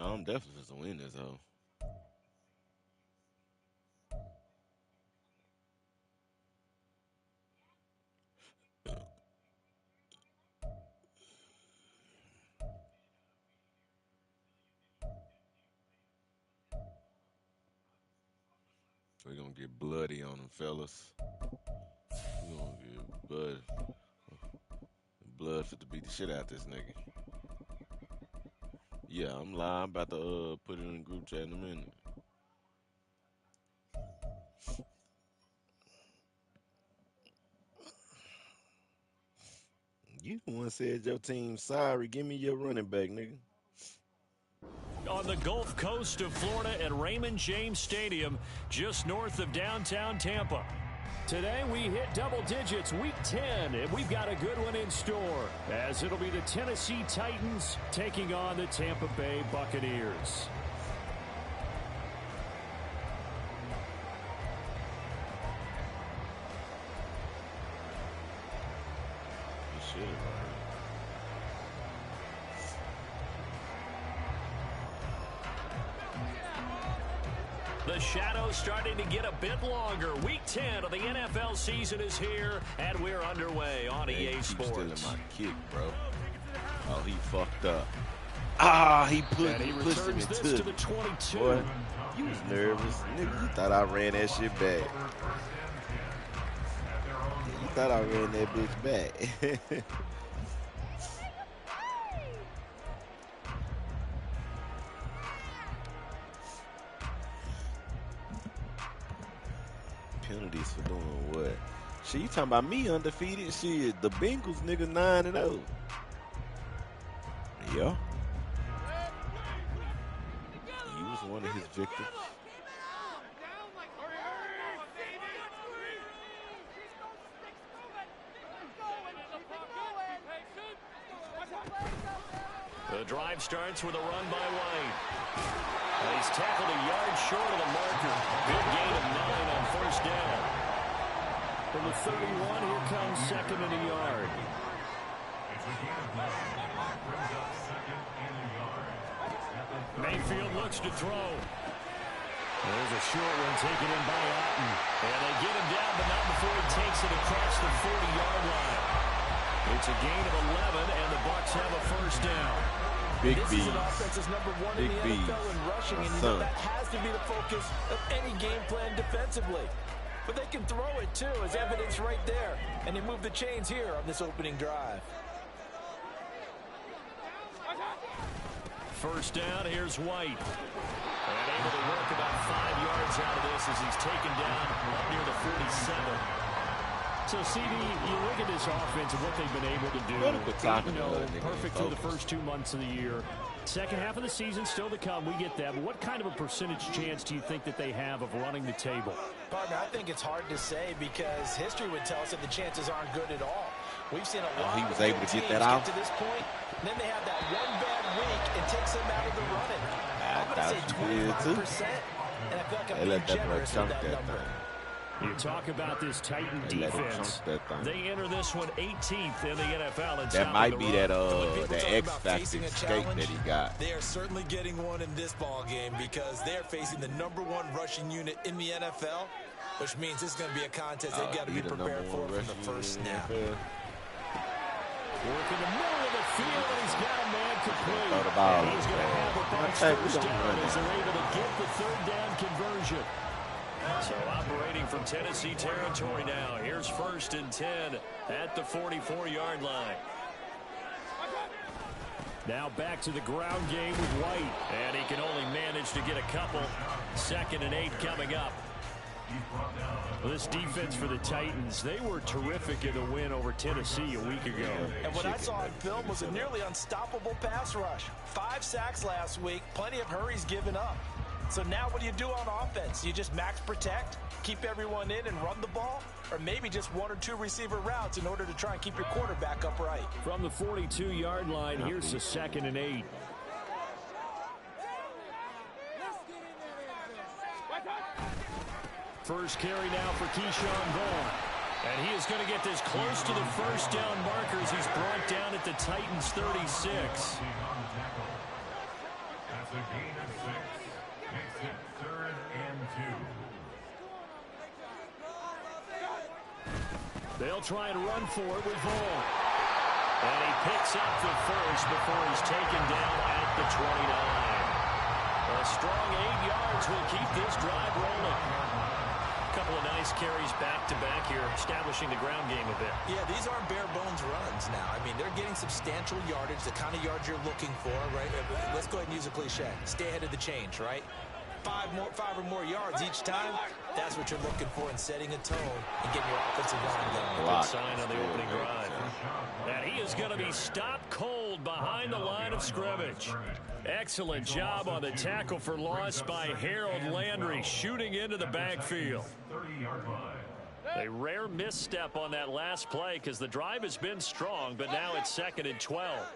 I'm definitely supposed to win this, though. We're gonna get bloody on them, fellas. We're gonna get blood fit to beat the shit out this nigga. Yeah, I'm lying. I'm about to put it in the group chat in a minute. You the one said your team sorry. Give me your running back, nigga. On the Gulf Coast of Florida at Raymond James Stadium, just north of downtown Tampa. Today we hit double digits, week 10, and we've got a good one in store, as it'll be the Tennessee Titans taking on the Tampa Bay Buccaneers. The shadow's starting to get a bit longer. Week 10 of the NFL season is here, and we're underway on EA Sports. Stealing my kick, bro. Oh, he fucked up. Ah, he pushed him into the 22. Boy, you was nervous. Nigga, you thought I ran that shit back. You thought I ran that bitch back. Penalties for doing what? Shit, you talking about me undefeated? Shit, the Bengals nigga 9-0. Yeah. He was one of his victims. The drive starts with a run by White. He's tackled a yard short of the marker. Good gain of 9 on first down. From the 31, here comes second and a yard. Mayfield looks to throw. There's a short one taken in by Otten. And they get him down, but not before he takes it across the 40-yard line. It's a gain of 11, and the Bucs have a first down. Big this B. is an offense that's number one in the NFL in rushing, and you know that has to be the focus of any game plan defensively. But they can throw it, too, as evidence right there. And they move the chains here on this opening drive. First down, here's White. And able to work about 5 yards out of this as he's taken down up near the 47. So, CD, you look at this offense and what they've been able to do. Perfect through the first 2 months of the year. Second half of the season still to come. We get that. But what kind of a percentage chance do you think that they have of running the table? Partner, I think it's hard to say because history would tell us that the chances aren't good at all. We've seen a lot he was of able to get that teams out get to this point, and then they have that one bad week and takes them out of the running. I'm going to say 25%, and I feel like I'm being generous with that number. You talk about this Titan defense. They enter this one 18th in the NFL. That might be that X Factor escape that he got. They are certainly getting one in this ball game because they're facing the #1 rushing unit in the NFL, which means this is going to be a contest they've got to be prepared for from the first snap. Work in the middle of the field, and he's got a man complete. And he's going to have a box first down as they're able to get the third down conversion. So operating from Tennessee territory now. Here's 1st and 10 at the 44-yard line. Now back to the ground game with White. And he can only manage to get a couple. 2nd and 8 coming up. Well, this defense for the Titans, they were terrific in the win over Tennessee a week ago. And what I saw on film was a nearly unstoppable pass rush. 5 sacks last week, plenty of hurries given up. So now what do you do on offense? You just max protect, keep everyone in and run the ball? Or maybe just 1 or 2 receiver routes in order to try and keep your quarterback upright? From the 42-yard line, here's the 2nd and 8. First carry now for Keyshawn Vaughn. And he is going to get this close to the first down markers. He's brought down at the Titans' 36. That's a gain of 6. Makes it 3rd and 2. They'll try and run for it with Vaughn. And he picks up the first before he's taken down at the 29. A strong 8 yards will keep this drive rolling. A couple of nice carries back-to-back here, establishing the ground game a bit. Yeah, these aren't bare-bones runs now. I mean, they're getting substantial yardage, the kind of yards you're looking for, right? Let's go ahead and use a cliche. Stay ahead of the change, right? 5 or more yards each time, that's what you're looking for in setting a tone and getting your offensive line going. Good sign on the opening drive. And he is going to be stopped cold behind the line of scrimmage. Excellent job on the tackle for loss by Harold Landry, shooting into the backfield. A rare misstep on that last play because the drive has been strong, but now it's 2nd and 12.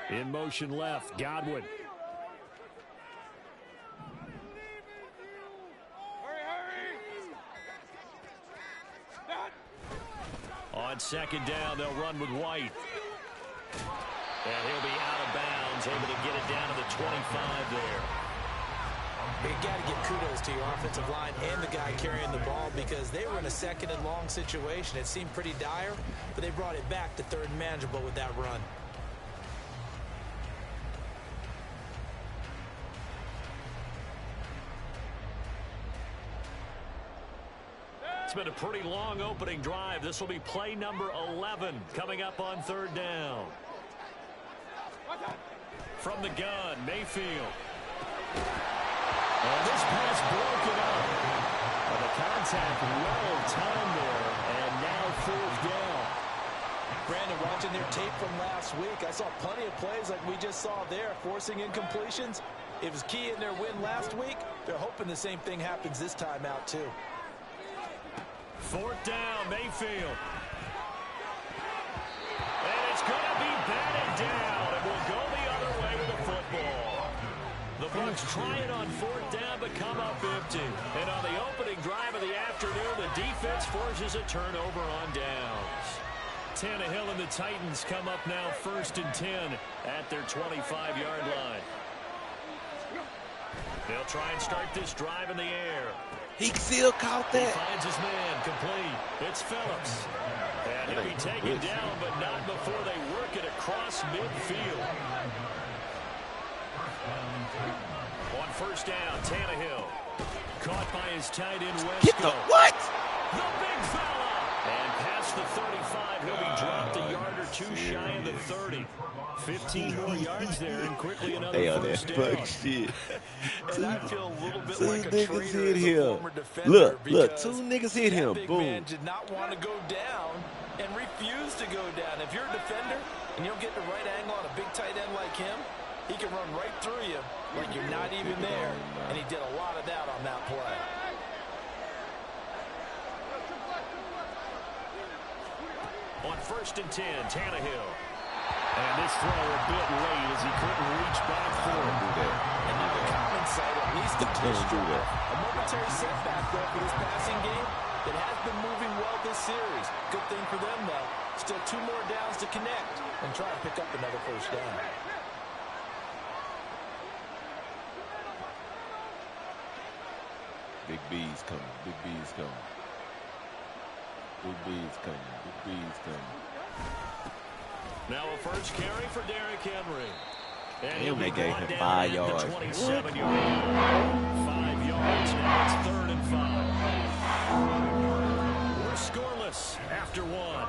In motion left, Godwin. On 2nd down, they'll run with White. And he'll be out of bounds, able to get it down to the 25 there. You got to give kudos to your offensive line and the guy carrying the ball because they were in a 2nd and long situation. It seemed pretty dire, but they brought it back to 3rd and manageable with that run. It's been a pretty long opening drive. This will be play number 11 coming up on 3rd down. From the gun, Mayfield. And this pass broken up. And the contact well timed there. And now 4th down. Brandon, watching their tape from last week, I saw plenty of plays like we just saw there, forcing incompletions. It was key in their win last week. They're hoping the same thing happens this time out, too. 4th down, Mayfield. And it's going to be batted down. It will go the other way with the football. The Bucs try it on 4th down, but come up empty. And on the opening drive of the afternoon, the defense forces a turnover on downs. Tannehill and the Titans come up now 1st and 10 at their 25-yard line. They'll try and start this drive in the air. He still caught that. He finds his man, complete. It's Phillips. And he'll be taken down, but not before they work it across midfield. On 1st down, Tannehill. Caught by his tight end, Wesco. Get the what? The big fella. And past the 35, he'll be dropped a yard or 2 shy of the 30. 15 more yards there, and quickly another first down. Shit. And I feel a little bit Two like a niggas traitor hit as a him. former defender. Look, because 2 niggas hit him. that big Boom. man did not want to go down and refused to go down. If you're a defender and you don't get the right angle on a big tight end like him, he can run right through you like you're not even there. And he did a lot of that on that play. On 1st and 10, Tannehill. And this throw a bit late as he couldn't reach back for it. And you can compensate at least a push drive. A momentary setback, though, for this passing game that has been moving well this series. Good thing for them, though. Still 2 more downs to connect and try to pick up another first down. Big B's coming. Big B's coming. Big B's coming. Big B's coming. Now a first carry for Derrick Henry. And Damn, they gave him 5 yards. 27-yard. 5 yards. Now it's 3rd and 5. We're scoreless after 1.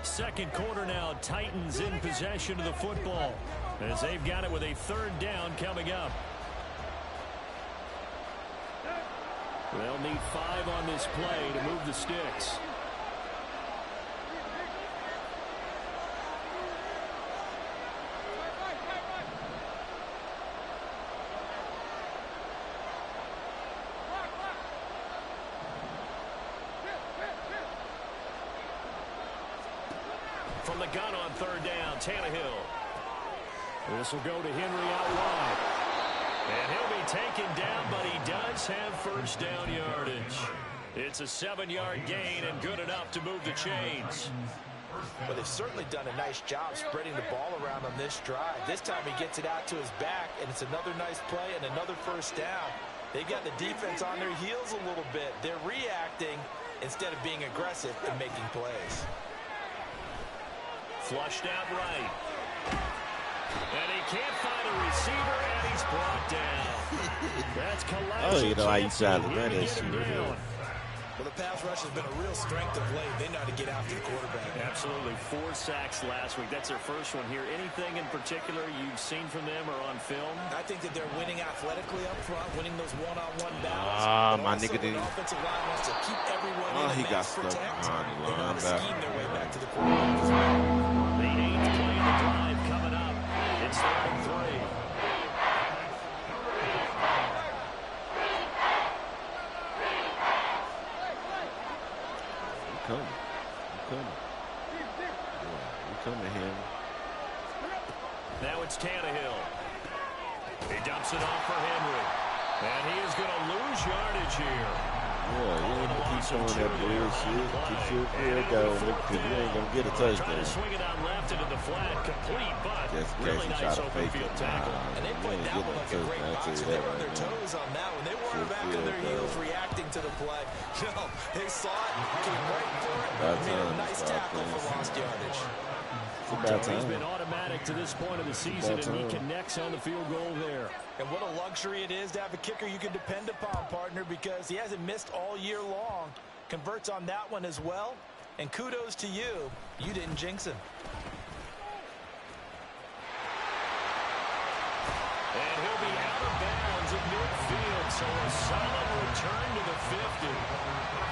Second quarter now. Titans in possession of the football as they've got it with a 3rd down coming up. They'll need 5 on this play to move the sticks. From the gun on 3rd down, Tannehill. This will go to Henry out wide. And he'll be taken down, but he does have first down yardage. It's a 7-yard gain and good enough to move the chains. Well, they've certainly done a nice job spreading the ball around on this drive. This time he gets it out to his back, and it's another nice play and another first down. They've got the defense on their heels a little bit. They're reacting instead of being aggressive and making plays. Flushed out right. And he can't find a receiver, and he's brought down. That's collapsing. Oh, you know how you try to run that shit. Well, the pass rush has been a real strength of late. They know how to get after the quarterback. Absolutely. 4 sacks last week. That's their first one here. Anything in particular you've seen from them or on film? I think that they're winning athletically up front, winning those one-on-one battles. Ah, my nigga didn't. The offensive line wants to keep everyone in He and got max stuck protect. behind the They know how to linebacker. scheme their way back to the quarterback as well. The 8th play of the drive coming up. It's 3rd and 3. I'm coming. We're coming here. Now it's Tannehill. He dumps it off for Henry. And he is going to lose yardage here. Yeah, you ain't gonna keep showing that bullshit. Keep shooting field goal, because you ain't gonna get a Trying to touchdown. swing it out left into the flat, complete, but Just in case really he nice try to open fake field it. tackle. And they played that one like a great boxer. They were on their toes on that one. They weren't back on their heels reacting to the play. No, they saw it, came right for it, and made a nice tackle for lost yardage. It's about He's time. been automatic to this point of the season, and he connects on the field goal there. And what a luxury it is to have a kicker you can depend upon, partner, because he hasn't missed all year long. Converts on that one as well. And kudos to you. You didn't jinx him. And he'll be out of bounds at midfield, so a solid return to the 50.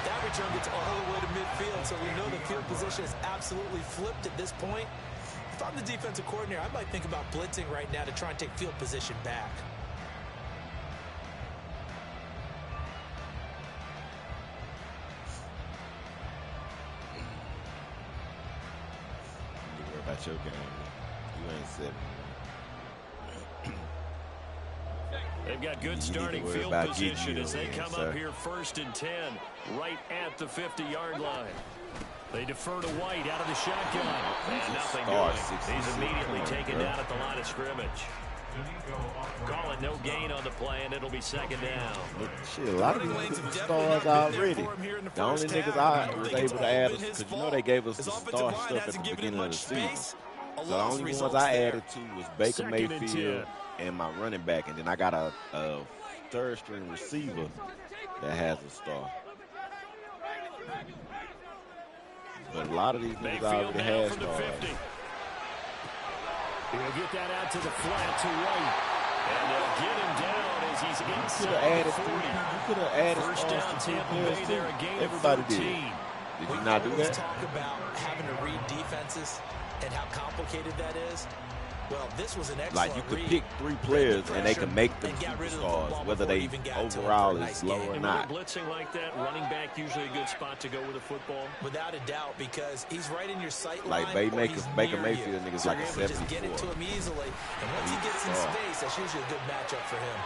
That return gets all the way to midfield, so we know the field position is absolutely flipped at this point. If I'm the defensive coordinator, I might think about blitzing right now to try and take field position back. You worry about your game. You ain't 7. They've got good You need to starting worry field about position Ggtg as they again, come sir. up here 1st and 10, right at the 50-yard line. They defer to White out of the shotgun. And nothing doing. He's immediately taken down at the line of scrimmage. Call it no gain on the play, and it'll be 2nd down. Shit, a lot of these stars already. The only niggas I was able to add, because you know they gave us the star stuff at the beginning of the season. So the only ones I added to was Baker 2nd and Mayfield 10. and my running back, and then I got a 3rd-string receiver that has a star. But a lot of these niggas already have from the stars. 50. He'll get that out to the flat to White. And they'll get him down as he's inside the 40. You could have added First stars down, to Tampa the Bay players, there, too. a gain of Everybody 13. did. Did you not do Let's that? talk about having to read defenses and how complicated that is. Well, this was an excellent Like, you could read. pick 3 players and they can make them superstars, whether they overall is low or not. Blitzing like that, running back usually a good spot to go with a football. Without a doubt, because he's right in your sight Like line. Baker Mayfield niggas so like a you're able to just get it to 74. him easily. And once he gets in space, that's usually a good matchup for him.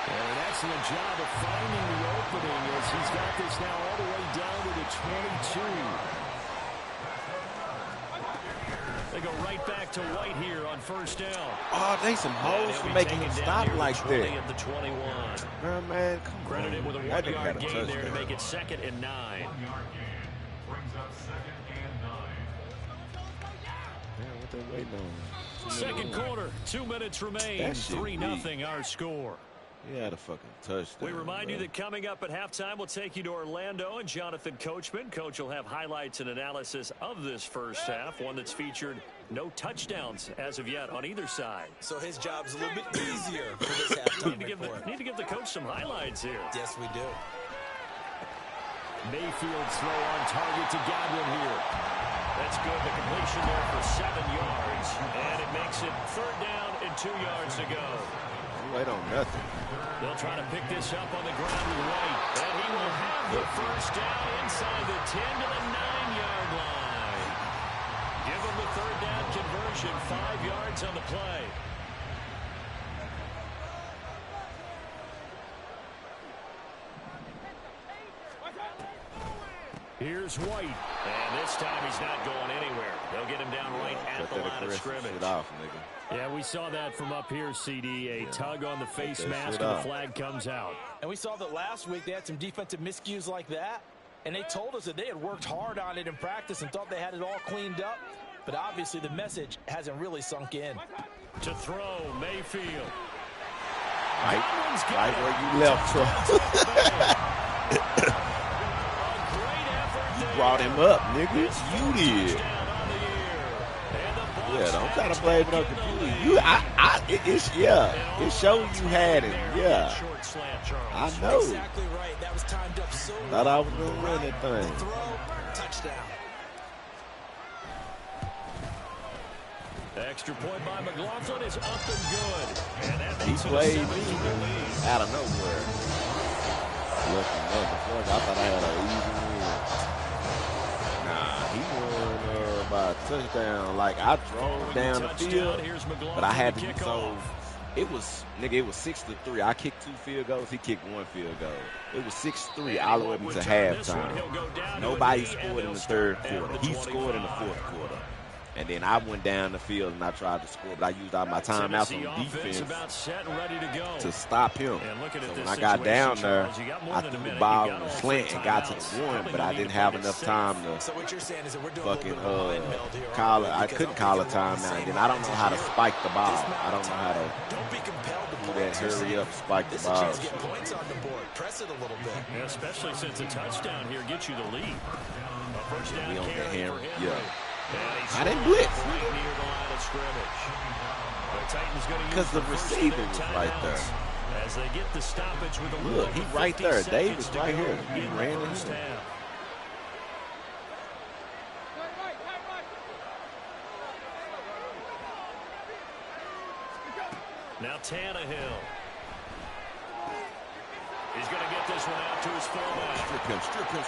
And an excellent job of finding the opening as he's got this now all the way down to the 22. They go right back to White here on 1st down. Oh, they some hoes for making him stop like that. At the 21. Man, come on. Credited with a That nigga 1-yard got a gain there to touchdown. make it 2nd and 9. 1-yard gain brings up 2nd and 9. Man, what they waiting on? Second quarter, 2 minutes remain. That shit 3-0 our score. He had a fucking touchdown. We remind you bro. that coming up at halftime, we'll take you to Orlando and Jonathan Coachman. Coach will have highlights and analysis of this first half, one that's featured no touchdowns as of yet on either side. So his job's a little bit easier for this halftime report. Need to give the coach some highlights here. Yes, we do. Mayfield's throw on target to Godwin here. That's good. The completion there for 7 yards. And it makes it 3rd down and 2 yards to go. Wait on nothing. They'll try to pick this up on the ground with White. And he will have the first down inside the 10 to the 9-yard line. Give him the 3rd down conversion, 5 yards on the play. Here's White. And this time he's not going anywhere. They'll get him down right at the line of scrimmage. Yeah, we saw that from up here, CD. A tug on the face mask and the flag comes out. And we saw that last week they had some defensive miscues like that. And they told us that they had worked hard on it in practice and thought they had it all cleaned up. But obviously the message hasn't really sunk in. To throw, Mayfield. Right where you left, Troy. You brought him up, nigga. You did. Yeah, don't try to blame it on computer. It shows you had him. Yeah, I know. Exactly right. That was timed up so well. Thought I was gonna run that thing. Throw, touchdown. Extra point by McLaughlin is up and good. And that He makes it a played 17 lead. out of nowhere. Lucky motherfucker. I thought I had an easy win. Nah, he won by a touchdown. Like, I drove down the field, but I had to it was 6-3. I kicked 2 field goals. He kicked 1 field goal. It was 6-3 all the way up to halftime. Nobody scored in the third quarter. He scored in the fourth quarter. And then I went down the field and I tried to score, but I used all my timeouts on defense to stop him. So when I got down there, I threw the ball on the slant and got to the 1, but I didn't have enough time to fucking call it. I couldn't call a timeout. And then I don't know how to spike the ball. I don't know how to do that hurry up, spike the ball. Press it a little bit. Yeah, especially since a touchdown here gets you the lead. First down we on the hammer. Yeah. I didn't blitz. Because the receiver was right there. As they get the stoppage with a look, he right there. Davis right here. He ran in him. Now Tannehill. He's going to get this one out to his fullback. Strip him.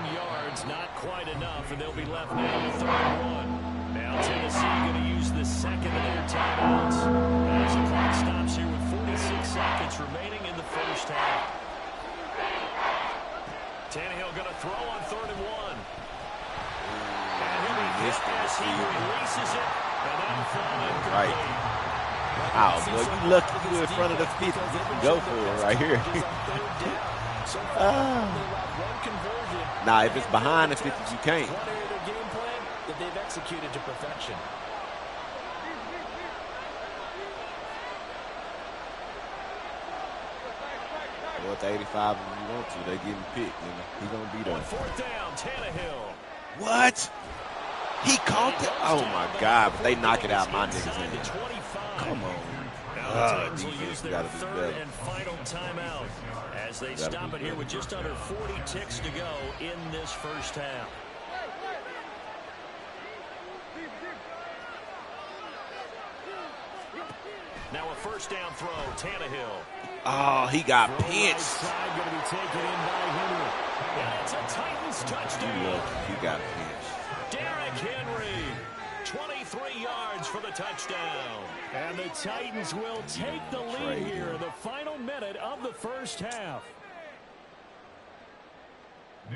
9 yards, not quite enough, and they'll be left now with 31. Now Tennessee going to use the second of their timeouts as the clock stops here with 46 seconds remaining in the first half. Tannehill going to throw on 3rd and 1. And he'll be hit as he releases it, and that'll fall incomplete. Right. Oh, boy, you lucky you in front of the 50. You can go for it right here. Nah, if it's behind the 50, you can't. One area of their game plan that they've executed to perfection. Well, it's 85 if you want to. They getting picked. He's going to be there. On 4th down, Tannehill. What? He caught it? Oh, my God. But they knock it out my niggas' hand. Come on. Defense got to be better. And final timeout as they stop it here with just under 40 ticks to go in this first half. Now a first down throw, Tannehill. Oh, he got pinched. Right going to be taken in by Henry. And it's a Titans touchdown. He got pinched. Derrick Henry. 23 yards for the touchdown. And the Titans will take the lead here in the final minute of the first half.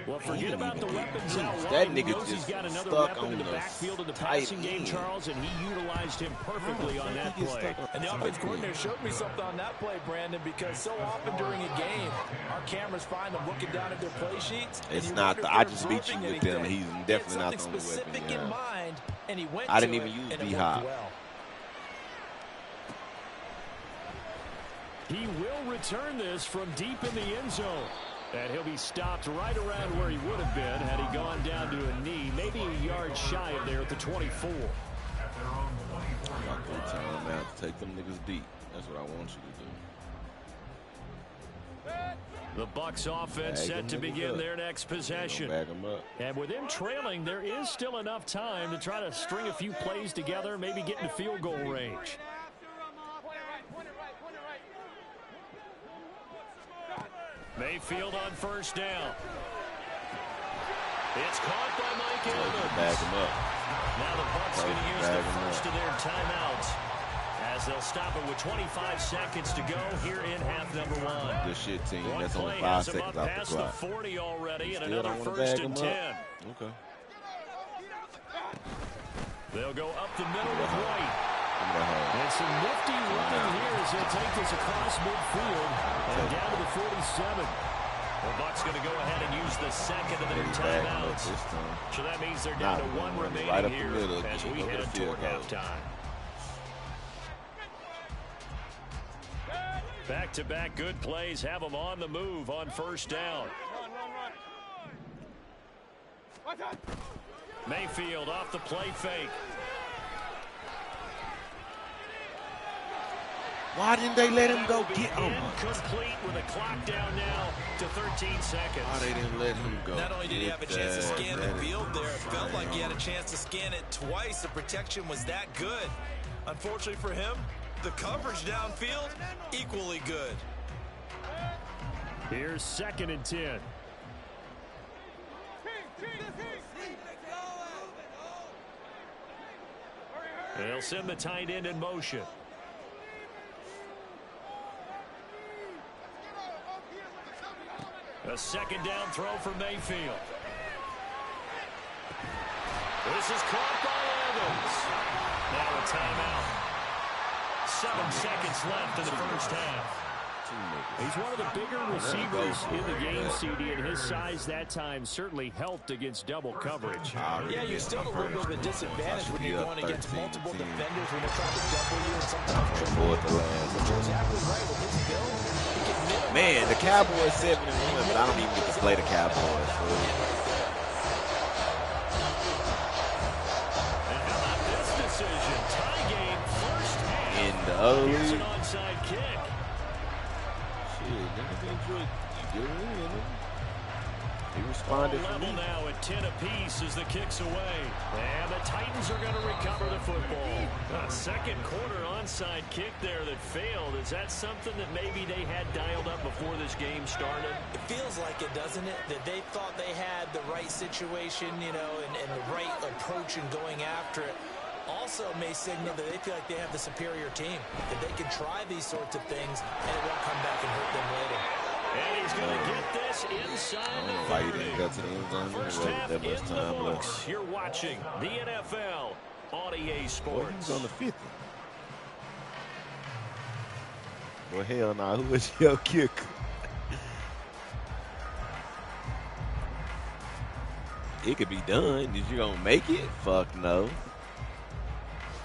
Well, forget about the weapons out wide. That nigga just he's got another stuck weapon on in the the backfield of the passing game, Charles, and he utilized him perfectly on that play. And the offensive coordinator showed me something on that play, Brandon, because so often during a game, our cameras find them looking down at their play sheets. It's not the I just beat you with them. He's definitely not the only weapon. In mind, and he went I didn't even use B-Hop. He will return this from deep in the end zone. And he'll be stopped right around where he would have been had he gone down to a knee, maybe a yard shy of there at the 24. I'm going to tell him now to take them niggas deep. That's what I want you to do. The Bucs offense set to begin their next possession. Bag them up. And with them trailing, there is still enough time to try to string a few plays together, maybe get into field goal range. Mayfield on first down. It's caught by Mike Evans. Bag him up. Now the Bucs going to use the first of their timeouts as as they'll stop it with 25 seconds to go here in half number one. Good shit, team. One That's only play 5 has them seconds up off the past clock. the 40 already, and Still another don't wanna first bag and 'em 10. up. Okay. They'll go up the middle with White. Give And some nifty running here as they'll take this across midfield and down to the 47. The Bucs going to go ahead and use the second of their timeouts. So that means they're down to one remaining right up the here middle, as we head toward halftime. Back-to-back good plays have them on the move on first down. Mayfield off the play fake. Why didn't they let him go get him? Incomplete with a clock down now to 13 seconds. Why they didn't let him go? Not only did he have a chance to scan the field there, it felt like he had a chance to scan it twice. The protection was that good. Unfortunately for him, the coverage downfield, equally good. Here's 2nd and 10. They'll send the tight end in motion. A second down throw for Mayfield. This is caught by Evans. Now a timeout. 7 seconds left in the first half. He's one of the bigger receivers in the game, CD, and his size that time certainly helped against double coverage. Yeah, you're still a little bit of a disadvantage when you're going against multiple defenders when they're trying to double you and sometimes triple you. But you're exactly right with his build. He can minimize. Man, the Cowboys 7-1, but I don't even get to play the Cowboys. So. And how about this decision? Tie game, first half. In the other Here's league. an onside kick. He responded for level me. now at 10 apiece as the kick's away. And the Titans are going to recover the football. A second quarter onside kick there that failed. Is that something that maybe they had dialed up before this game started? It feels like it, doesn't it? That they thought they had the right situation, you know, and the right approach in going after it. Also may signal that they feel like they have the superior team, that they can try these sorts of things and it won't come back and hurt them later. And he's going to get this inside the 30. Why you didn't go to the end zone? First half That much in the time books. left. You're watching the NFL on EA Boy, he Sports. was on the 50. Well, hell nah. Who was your kicker? It could be done. Is you gonna make it? Fuck no.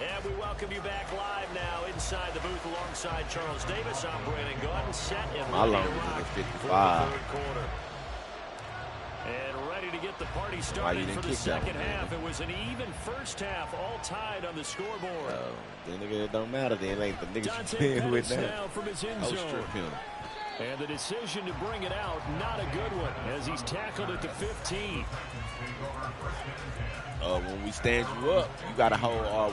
And we welcome you back live now inside the booth alongside Charles Davis. I'm Brandon Gordon, set and My ready to longest rock is for the 55. third quarter. And ready to get the party Why you started didn't for the kick that second one, half. man? It was an even first half, all tied on the scoreboard. Then nigga, it don't matter. Then ain't the niggas you Dante playing with Pettis now. now from his end I'll zone. strip him. And the decision to bring it out, not a good one, as he's tackled at the 15. When we stand you up, you got to hold R1. I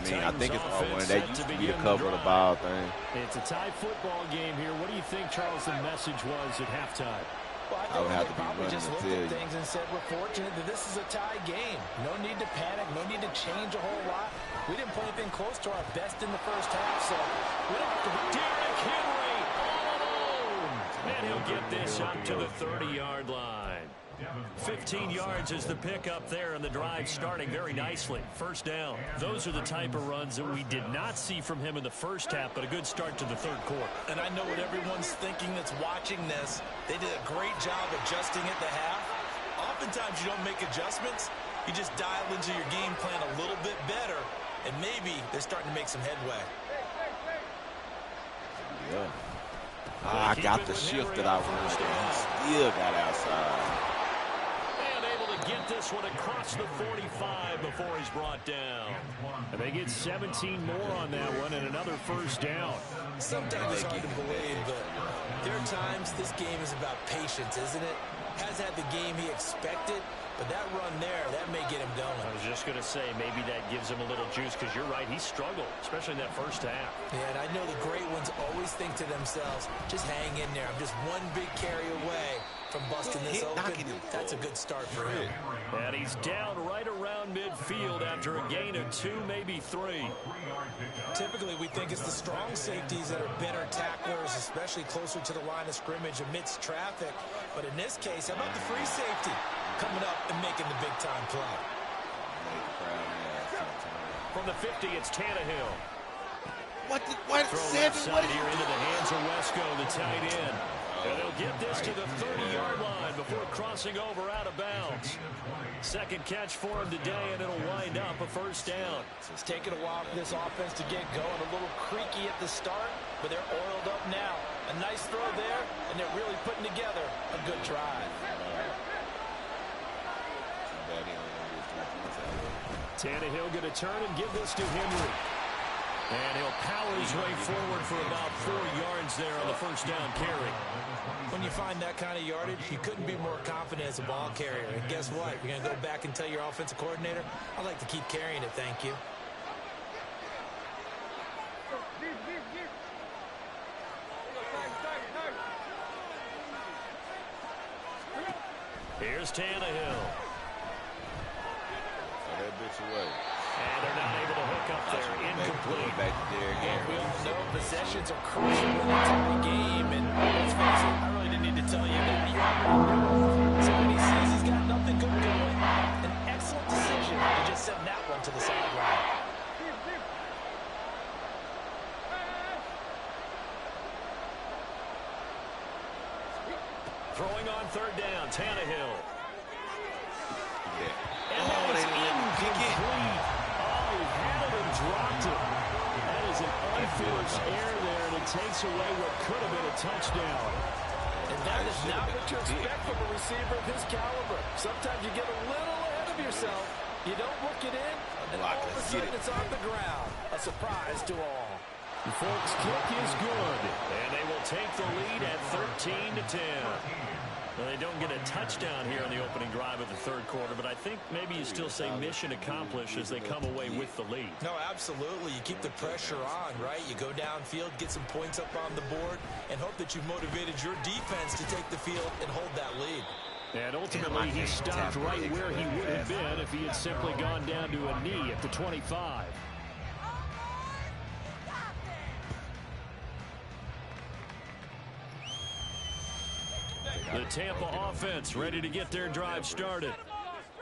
mean, I think it's R1. That used to be the cover of the ball thing. It's a tie football game here. What do you think, Charles, the message was at halftime? Well, I would think have they to be probably running just to looked tell at you. things and said, we're fortunate that this is a tie game. No need to panic. No need to change a whole lot. We didn't play anything close to our best in the first half, so we don't have to. Derrick Henry all alone. And he'll get this up to the 30-yard line. 15 yards is the pickup there, and the drive starting very nicely. First down. Those are the type of runs that we did not see from him in the first half, but a good start to the third quarter. And I know what everyone's thinking that's watching this. They did a great job adjusting at the half. Oftentimes you don't make adjustments. You just dial into your game plan a little bit better, and maybe they're starting to make some headway. Yeah. I got the shift that I wanted, and he still got outside. And able to get this one across the 45 before he's brought down. And they get 17 more on that one and another first down. Sometimes it's hard to believe, but there are times this game is about patience, isn't it? Has had the game he expected, but that run there, that may get him going. I was just going to say, maybe that gives him a little juice, because you're right, he struggled, especially in that first half. Yeah, and I know the great ones always think to themselves, just hang in there. I'm just one big carry away. from busting this open. That's a good start for him. And he's down right around midfield after a gain of 2, maybe 3. Typically, we think it's the strong safeties that are better tacklers, especially closer to the line of scrimmage amidst traffic. But in this case, how about the free safety coming up and making the big-time play? From the 50, it's Tannehill. What Throw left side here into the hands of Wesco, the tight end. And they'll get this to the 30-yard line before crossing over out of bounds. Second catch for him today, and it'll wind up a first down. It's taken a while for this offense to get going. A little creaky at the start, but they're oiled up now. A nice throw there, and they're really putting together a good drive. Tannehill going to turn and give this to Henry. And he'll power his way forward for about 4 yards there on the first down carry. When you find that kind of yardage, you couldn't be more confident as a ball carrier. And guess what? You're going to go back and tell your offensive coordinator, I'd like to keep carrying it, thank you. Here's Tannehill. That bitch away. And they're not able to hook up there. Incomplete. Back to Derrick Henry. We all know possessions are crucial in a tie game, and let's face it, I really didn't need to tell you that. You already knew. So when he sees he's got nothing good going, an excellent decision to just send that one to the sideline. Throwing on third down, Tannehill. Yeah. And that is incomplete. Oh, he had it and dropped it. That is an unforced error there, and it takes away what could have been a touchdown. And that is not what you expect from a receiver of his caliber. Sometimes you get a little ahead of yourself. You don't look it in, and all of a sudden it's on the ground. A surprise to all. The Folks' kick is good, and they will take the lead at 13-10. Well, they don't get a touchdown here on the opening drive of the third quarter, but I think maybe you still say mission accomplished as they come away with the lead. No, absolutely. You keep the pressure on, right? You go downfield, get some points up on the board, and hope that you've motivated your defense to take the field and hold that lead. And ultimately, he stopped right where he would have been if he had simply gone down to a knee at the 25. The Tampa offense ready to get their drive started.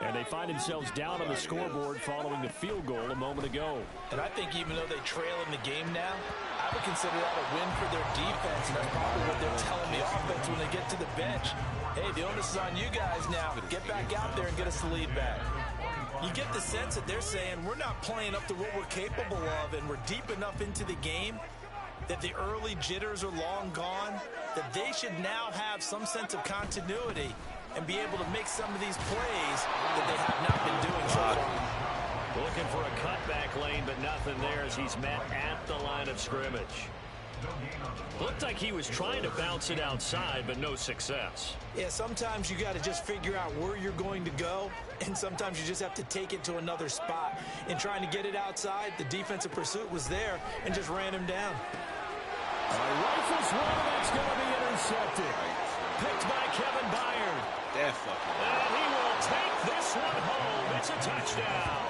And they find themselves down on the scoreboard following the field goal a moment ago. And I think even though they trail in the game now, I would consider that a win for their defense. And that's probably what they're telling the offense when they get to the bench. Hey, the onus is on you guys now. Get back out there and get us the lead back. You get the sense that they're saying we're not playing up to what we're capable of, and we're deep enough into the game that the early jitters are long gone, that they should now have some sense of continuity and be able to make some of these plays that they have not been doing so far. Looking for a cutback lane, but nothing there as he's met at the line of scrimmage. Looked like he was trying to bounce it outside, but no success. Yeah, sometimes you got to just figure out where you're going to go, and sometimes you just have to take it to another spot. In trying to get it outside, the defensive pursuit was there and just ran him down. Rifles one, that's going to be intercepted. Picked by Kevin Byard. And he will take this one home. It's a touchdown.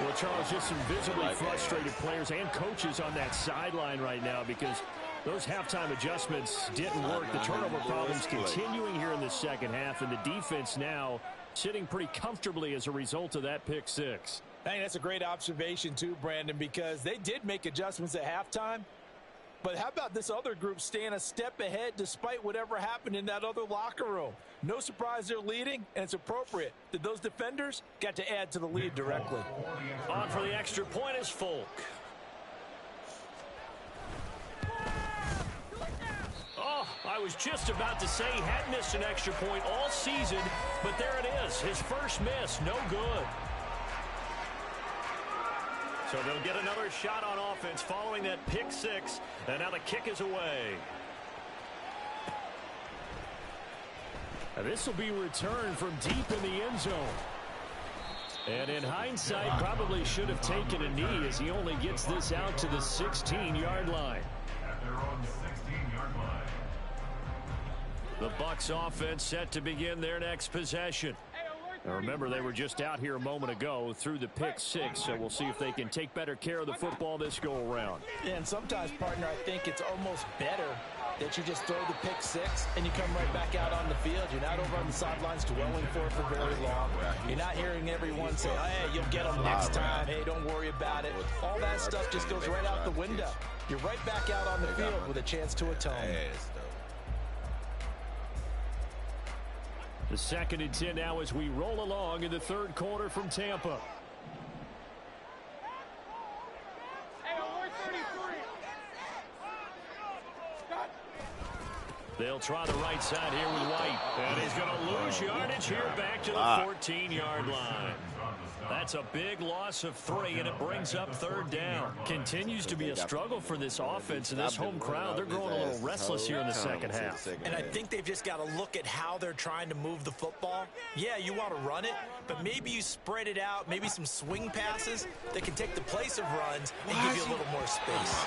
Well, Charles, just some visibly frustrated players and coaches on that sideline right now because those halftime adjustments didn't work. The turnover problems continuing here in the second half, and the defense now sitting pretty comfortably as a result of that pick six. I think that's a great observation too, Brandon, because they did make adjustments at halftime. But how about this other group staying a step ahead despite whatever happened in that other locker room? No surprise they're leading, and it's appropriate that those defenders got to add to the lead directly. On for the extra point is Folk. Oh, I was just about to say he had missed an extra point all season, but there it is. His first miss, no good. So they'll get another shot on offense following that pick six, and now the kick is away. And this will be returned from deep in the end zone. And in hindsight, probably should have taken a knee as he only gets this out to the 16-yard line. At their own 16-yard line. The The Bucs offense set to begin their next possession. Now remember, they were just out here a moment ago through the pick 6, so we'll see if they can take better care of the football this go-around. Yeah, and sometimes, partner, I think it's almost better that you just throw the pick 6 and you come right back out on the field. You're not over on the sidelines dwelling for it for very long. You're not hearing everyone say, hey, you'll get them next time. Hey, don't worry about it. All that stuff just goes right out the window. You're right back out on the field with a chance to atone. The 2nd and 10 now as we roll along in the third quarter from Tampa. They'll try the right side here with White. And he's going to lose yardage here back to the 14-yard line. That's a big loss of 3, and it brings up 3rd down. Continues to be a struggle for this offense, and this home crowd, they're growing a little restless here in the second half. And I think they've just got to look at how they're trying to move the football. Yeah, you want to run it, but maybe you spread it out, maybe some swing passes that can take the place of runs and give you a little more space.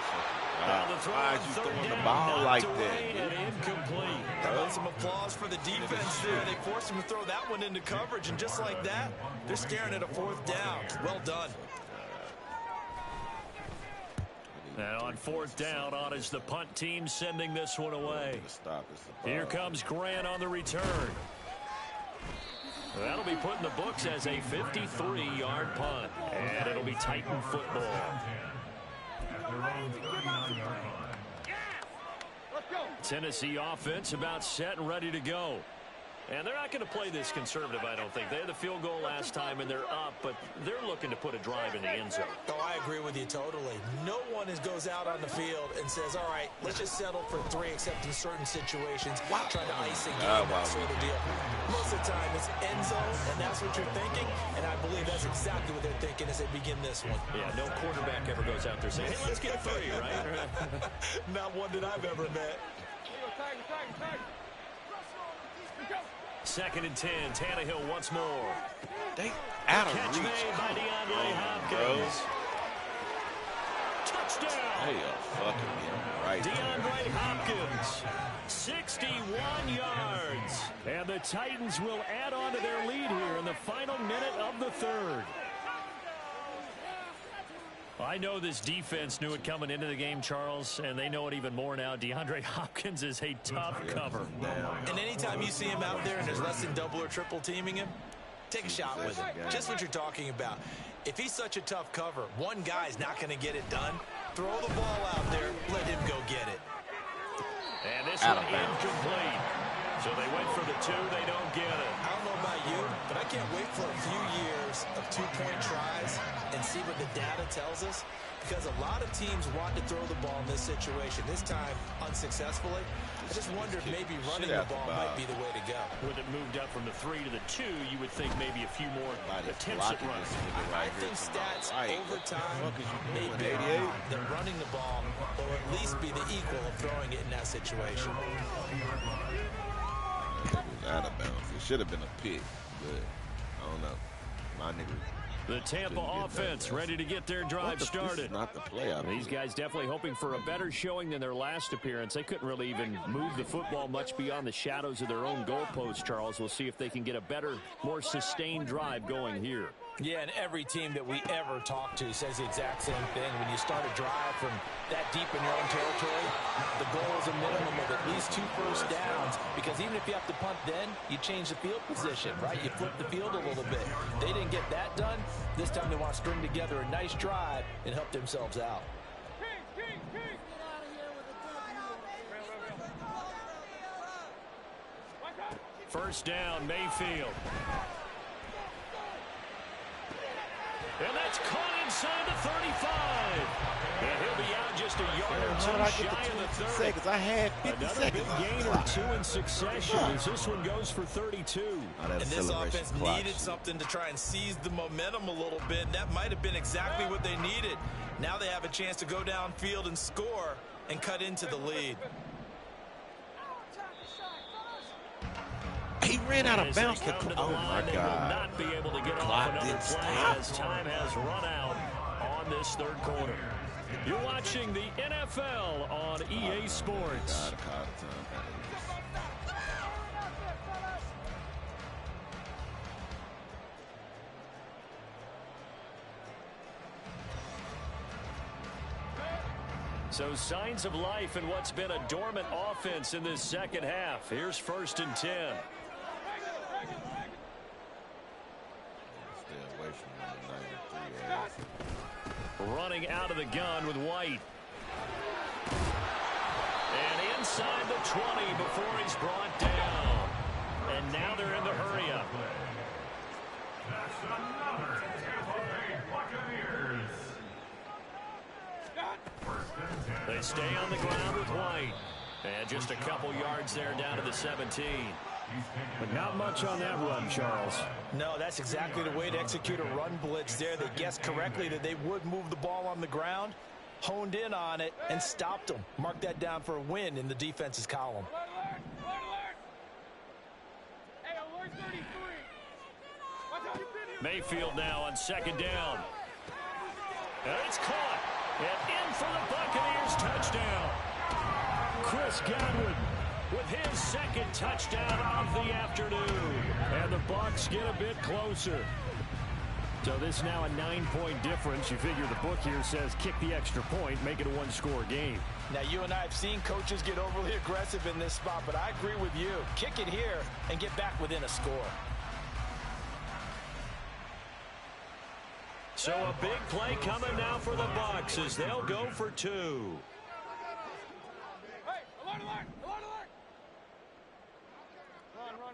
Why is you throwing the ball like that? And incomplete. How about some applause for the defense there? They forced him to throw that one into coverage, and just like that, they're staring at a 4th down. Well done. And on 4th down, on is the punt team sending this one away. Here comes Grant on the return. That'll be put in the books as a 53-yard punt. And it'll be Titan football. Tennessee offense about set and ready to go. And they're not going to play this conservative, I don't think. They had the field goal last time, and they're up, but they're looking to put a drive in the end zone. Oh, I agree with you totally. No one goes out on the field and says, all right, let's just settle for 3, except in certain situations. Trying to ice a game, that sort of deal. Most of the time, it's end zone, and that's what you're thinking, and I believe that's exactly what they're thinking as they begin this one. Yeah, no quarterback ever goes out there saying, hey, let's get 3, right? Not one that I've ever met. 2nd and 10, Tannehill once more. They out of Catch reach. made by DeAndre Hopkins. Touchdown. They are fucking me right DeAndre Hopkins, 61 yards. And the Titans will add on to their lead here in the final minute of the 3rd. I know this defense knew it coming into the game, Charles, and they know it even more now. DeAndre Hopkins is a tough cover. And anytime you see him out there and there's less than double or triple teaming him, take a shot with him. Just what you're talking about. If he's such a tough cover, one guy's not going to get it done. Throw the ball out there. Let him go get it. And this one incomplete. So they went for the 2. They don't get it. I don't know about you, but I can't wait for a few years of 2-point tries and see what the data tells us, because a lot of teams want to throw the ball in this situation. This time, unsuccessfully. I just wonder if maybe running the ball might be the way to go. With it moved up from the 3 to the 2, you would think maybe a few more attempts at running. I think stats over time may be that running the ball will at least be the equal of throwing it in that situation. Out of bounds. It should have been a pick, but I don't know. My nigga. The Tampa offense ready to get their drive started. This is not the play. These guys definitely hoping for a better showing than their last appearance. They couldn't really even move the football much beyond the shadows of their own goalpost, Charles. We'll see if they can get a better, more sustained drive going here. Yeah, and every team that we ever talk to says the exact same thing. When you start a drive from that deep in your own territory, the goal is a minimum of at least 2 first downs, because even if you have to punt then, you change the field position, right? You flip the field a little bit. They didn't get that done. This time they want to string together a nice drive and help themselves out. First down, Mayfield. And that's caught inside the 35. And he'll be out just a yard or 2 shy of the 30. Seconds. I had 50 Another seconds. big gain or 2 in succession as this one goes for 32. And this offense needed something to try and seize the momentum a little bit. And that might have been exactly what they needed. Now they have a chance to go downfield and score and cut into the lead. He ran out of bounds. Oh, my God. Will not be able to get off another play as time has run out on this 3rd quarter. You're watching the NFL on EA Sports. So signs of life in what's been a dormant offense in this second half. Here's 1st and 10. Stay away from the 93 ass. Running out of the gun with White. And inside the 20 before he's brought down. And now they're in the hurry-up. That's another Tampa Bay Buccaneers. They stay on the ground with White. And just a couple yards there down to the 17. But not much on that run, Charles. No, that's exactly the way to execute a run blitz there. They guessed correctly that they would move the ball on the ground, honed in on it, and stopped them. Mark that down for a win in the defense's column. Mayfield now on 2nd down. And it's caught. And in for the Buccaneers touchdown. Chris Godwin with his 2nd touchdown of the afternoon. And the Bucs get a bit closer. So this now a 9-point difference. You figure the book here says kick the extra point, make it a 1-score game. Now, you and I have seen coaches get overly aggressive in this spot, but I agree with you. Kick it here and get back within a score. So a big play coming now for the Bucs as they'll go for 2. Hey, alert, alert, alert, alert.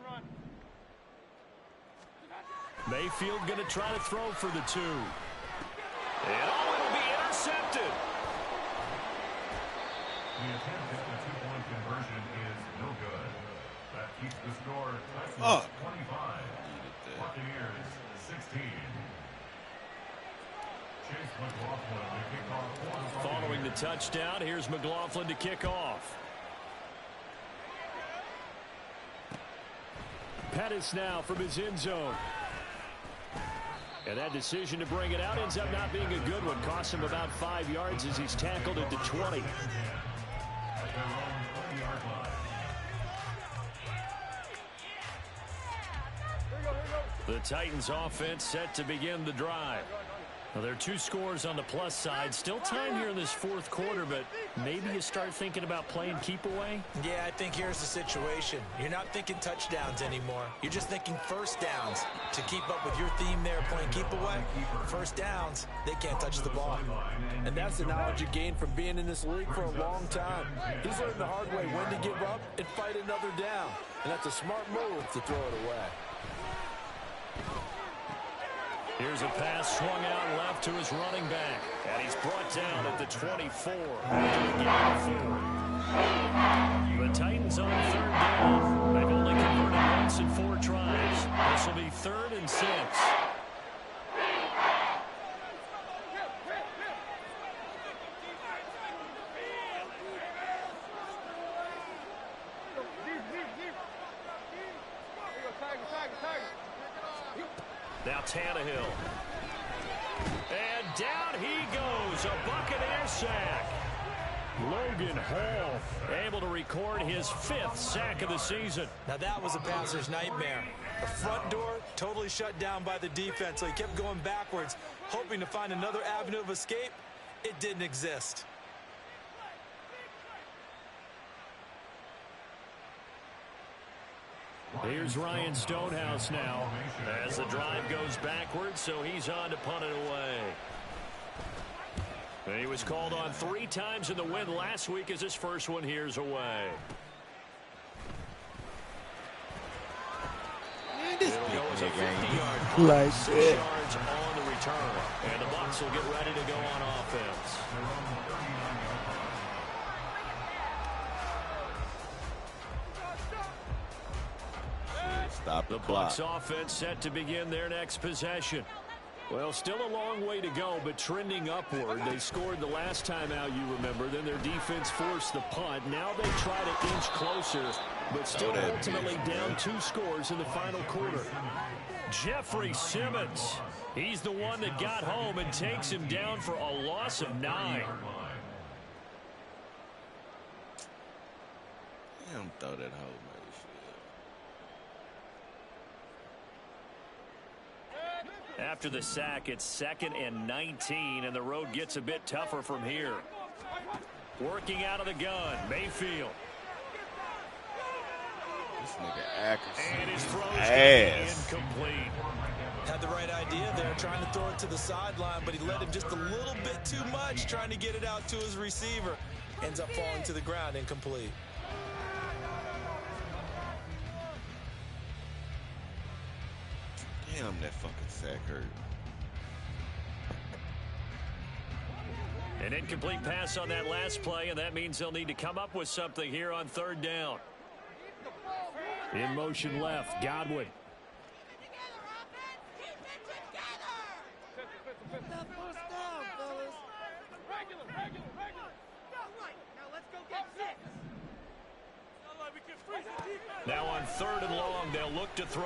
Run. Mayfield going to try to throw for the 2. And it'll be intercepted. The attempt at the two-point conversion is no good. That keeps the score Texans 25. Buccaneers 16. Chase McLaughlin to kick off. Following the touchdown, here's McLaughlin to kick off. Pettis now from his end zone. And that decision to bring it out ends up not being a good one. Costs him about 5 yards as he's tackled at the 20. The Titans offense set to begin the drive. Well, there are 2 scores on the plus side. Still time here in this 4th quarter, but maybe you start thinking about playing keep away? Yeah, I think here's the situation. You're not thinking touchdowns anymore. You're just thinking first downs. To keep up with your theme there, playing keep away, first downs, they can't touch the ball. And that's the knowledge you gain from being in this league for a long time. He's learned the hard way when to give up and fight another down. And that's a smart move to throw it away. Here's a pass swung out left to his running back. And he's brought down at the 24. The Titans on 3rd down. They've only converted once in 4 tries. This will be 3rd and 6. Now Tannehill. And down he goes. A Buccaneer sack. Logan Hall able to record his 5th sack of the season. Now that was a passer's nightmare. The front door totally shut down by the defense, so he kept going backwards, hoping to find another avenue of escape. It didn't exist. Here's Ryan Stonehouse now as the drive goes backwards, so he's on to punt it away. And he was called on 3 times in the win last week as his first one here's away. It'll go as a 50-yard punt, 6 yards on the return. And the Bucs will get ready to go on offense. Stop the Bucs offense set to begin their next possession. Well, still a long way to go, but trending upward. They scored the last time out, you remember. Then their defense forced the punt. Now they try to inch closer, but still ultimately down 2 scores in the final quarter. Jeffrey Simmons, he's the one that got home and takes him down for a loss of 9. Damn, throw that hole, man. After the sack, it's 2nd and 19, and the road gets a bit tougher from here. Working out of the gun, Mayfield. This nigga accuracy. And his throw ass. incomplete. Had the right idea there, trying to throw it to the sideline, but he let him just a little bit too much, trying to get it out to his receiver. Ends up falling to the ground, incomplete. Damn, that fucking sack hurt. An incomplete pass on that last play, and that means they'll need to come up with something here on third down. In motion left, Godwin. Now on third and long, they'll look to throw.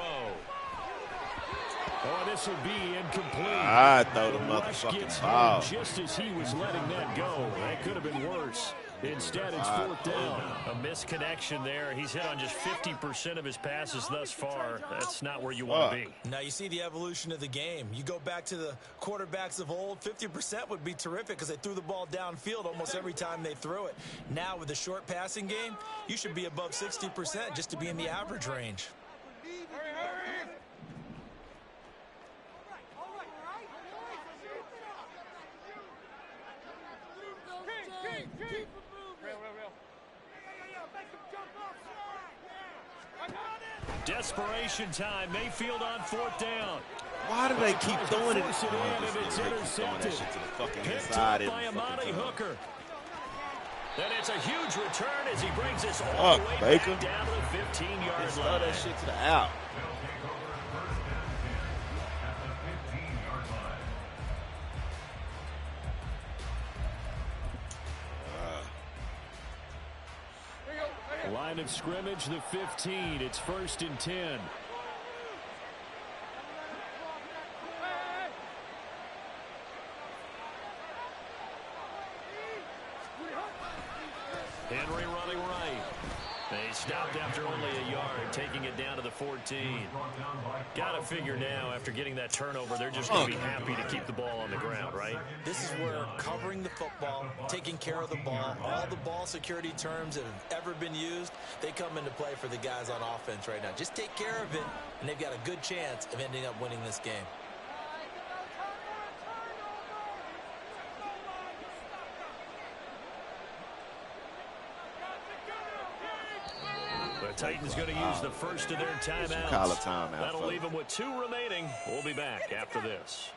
Oh, this will be incomplete. I throw the Rush motherfucking gets ball. home just as he was letting that go. That could have been worse. Instead, it's fourth down. A misconnection there. He's hit on just 50% of his passes thus far. That's not where you want to be. Now you see the evolution of the game. You go back to the quarterbacks of old, 50% would be terrific because they threw the ball downfield almost every time they threw it. Now with the short passing game, you should be above 60% just to be in the average range. Desperation time. Mayfield on fourth down. Why do they keep throwing it? Force it in, and it's intercepted. That shit to the fucking Picked inside up by every Amani fucking time. Hooker. Then it's a huge return as he brings this all the way Baker. back down to the 15-yard Throw line. that shit to the out. Line of scrimmage, the 15. It's 1st and 10. Henry running right. They stopped after only a yard, taking it down to the 14. Got to figure now, after getting that turnover, they're just going to be happy to keep the ball on the ground, right? This is where covering the football, taking care of the ball, all the ball security terms that have ever been used, they come into play for the guys on offense right now. Just take care of it, and they've got a good chance of ending up winning this game. The Titans going to use the first of their timeouts. Call a timeout. That'll leave them with 2 remaining. We'll be back after this.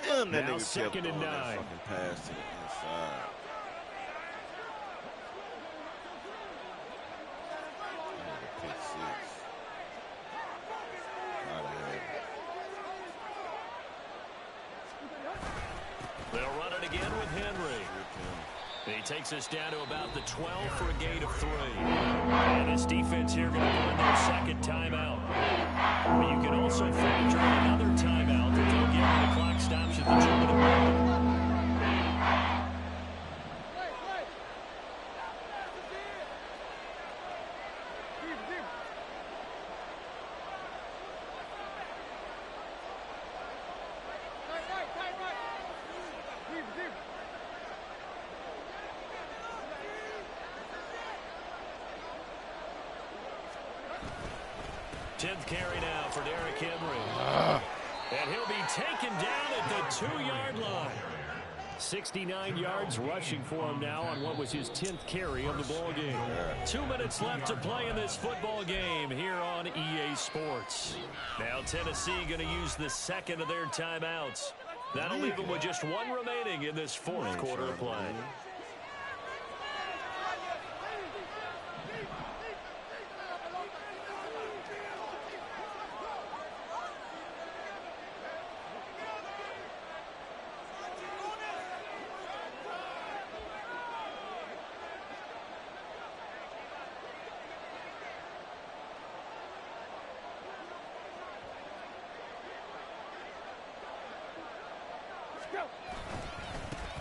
Damn, that Now nigga kept 2nd and throwing that 9. fucking pass to the inside. Pick six. Gotta have it. They'll run it again with Henry. He takes us down to about the 12 for a gain of 3. And this defense here going to run their second timeout. But you can also factor in another timeout that they'll get when the clock stops at the 2-minute mark. Tenth carry now for Derrick Henry. And he'll be taken down at the 2-yard line. 69 yards rushing for him now on what was his 10th carry of the ball game. 2 minutes left to play in this football game here on EA Sports. Now Tennessee going to use the second of their timeouts. That'll leave them with just 1 remaining in this fourth quarter of play.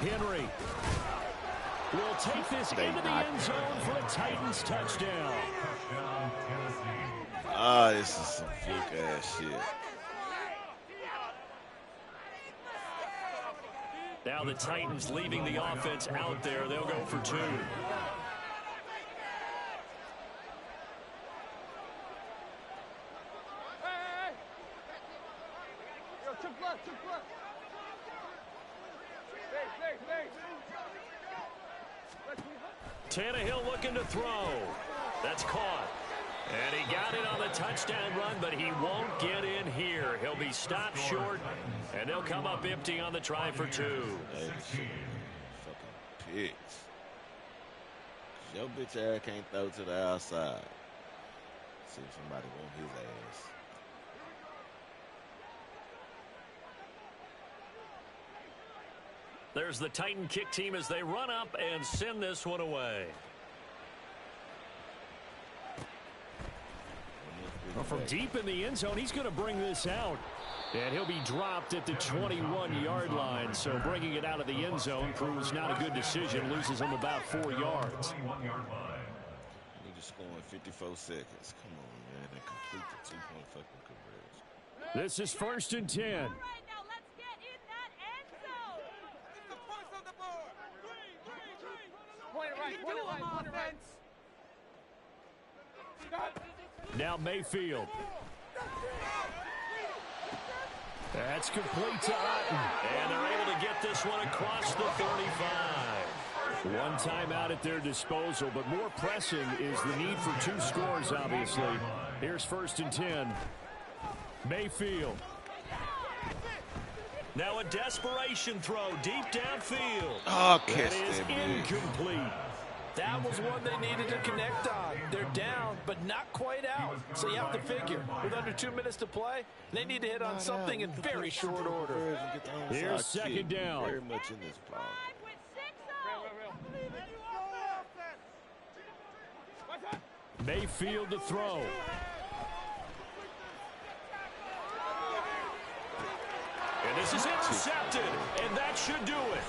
Henry will take this into the end zone for a Titans touchdown. This is some fluke ass shit. Now the Titans leaving the offense out there. They'll go for 2. Tannehill looking to throw. That's caught. And he got it on the touchdown run, but he won't get in here. He'll be stopped short, and they'll come up empty on the try for 2. Hey, fucking picks. Your bitch ass can't throw to the outside. See if somebody want his ass. There's the Titan kick team as they run up and send this one away. Well, from deep in the end zone, he's going to bring this out. And he'll be dropped at the 21-yard line. So bringing it out of the end zone proves not a good decision. Loses him about 4 yards. He just scoring 54 seconds. Come on, man. And complete the 2-point fucking conversion. This is 1st and 10. All right, now let's get in that end zone. Get the points on the board. Point it right, point it right, point it right. Now Mayfield. That's complete to Otten. And they're able to get this one across the 35. One timeout at their disposal, but more pressing is the need for 2 scores, obviously. Here's 1st and 10. Mayfield. Now a desperation throw deep downfield. Oh, that catch is that bitch. incomplete. That was one they needed to connect on. They're down, but not quite out. So you have to figure, with under 2 minutes to play, they need to hit on something in very short order. Here's 2nd down. Very much in this ball. Mayfield to throw. And this is intercepted, and that should do it.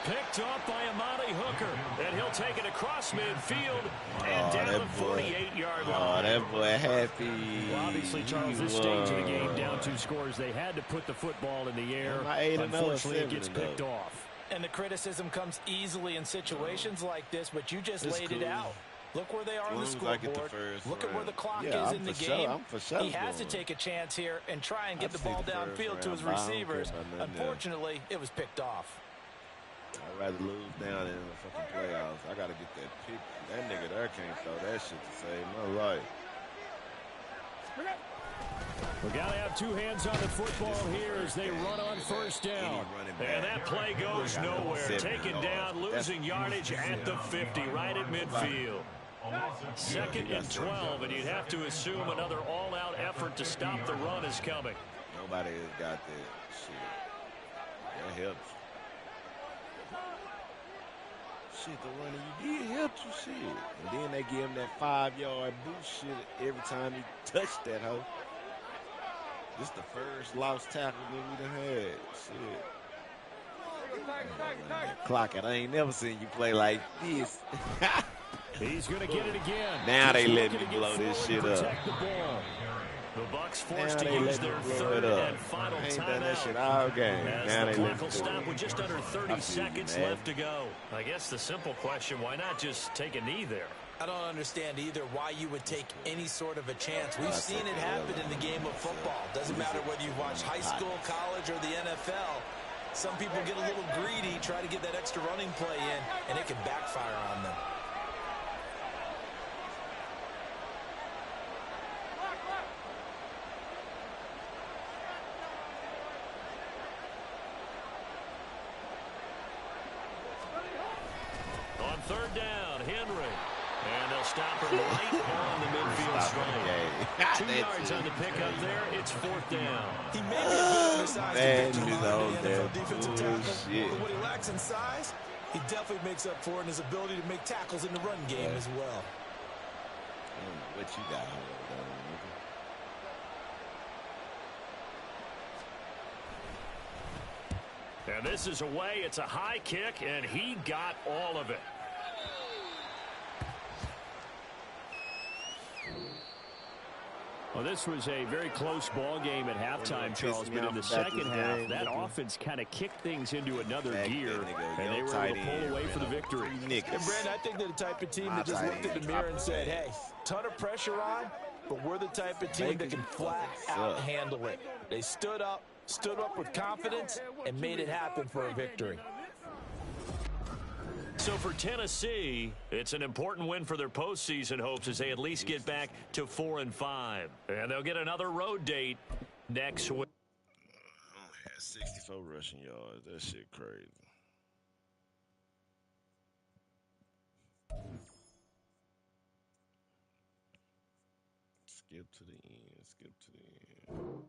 Picked up by Amani Hooker, and he'll take it across midfield and down the 48-yard line. Oh, that boy happy. Well, obviously, Charles, this stage of the game, down 2 scores, they had to put the football in the air. Unfortunately, it gets picked off. And the criticism comes easily in situations like this, but you just laid it out. Look where they are on the scoreboard. Look at where the clock is in the game. He has to take a chance here and try and get the ball downfield to his receivers. Unfortunately, it was picked off. I'd rather lose down in the fucking playoffs. I got to get that pick. That nigga there can't throw that shit to save my life. We got to have 2 hands on the football here as they run on 1st down. And that play goes nowhere. Taken down, losing yardage at the 50, right at midfield. 2nd and 12, and you'd have to assume another all-out effort to stop the run is coming. Nobody has got that shit. That helps. Shit, the running you did help you, shit. And then they give him that 5-yard boost shit every time he touched that hoe. This the first lost tackle that we done had. Shit. Clock it. I ain't never seen you play like this. He's going to get it again. Now they let me blow this shit up. The Bucs forced to use their 3rd and final I ain't done timeout. that shit all game. As now the they clock will stop with just under 30 seconds man. left to go. I guess the simple question, why not just take a knee there? I don't understand either why you would take any sort of a chance. We've seen it happen in the game of football. Doesn't matter whether you watch high school, college, or the NFL. Some people get a little greedy, try to get that extra running play in, and it can backfire on them. On 3rd down, Henry. And they'll stop her right on the midfield stripe. 2 yards on the pickup there. It's 4th down. He may be a bit undersized Man, to you get know the NFL defensive tackle, bullshit. but what he lacks in size, he definitely makes up for in his ability to make tackles in the run game as well. What you got? And this is away. It's a high kick, and he got all of it. Well, this was a very close ball game at halftime, Charles, but in the second half, that offense kind of kicked things into another gear, and they were able to pull away for the victory. And, Brandon, I think they're the type of team that just looked in the mirror and said, hey, ton of pressure on, but we're the type of team that can flat out handle it. They stood up with confidence, and made it happen for a victory. So for Tennessee, it's an important win for their postseason hopes as they at least get back to 4-5. And they'll get another road date next week. I only had 64 rushing yards. That shit crazy. Skip to the end. Skip to the end.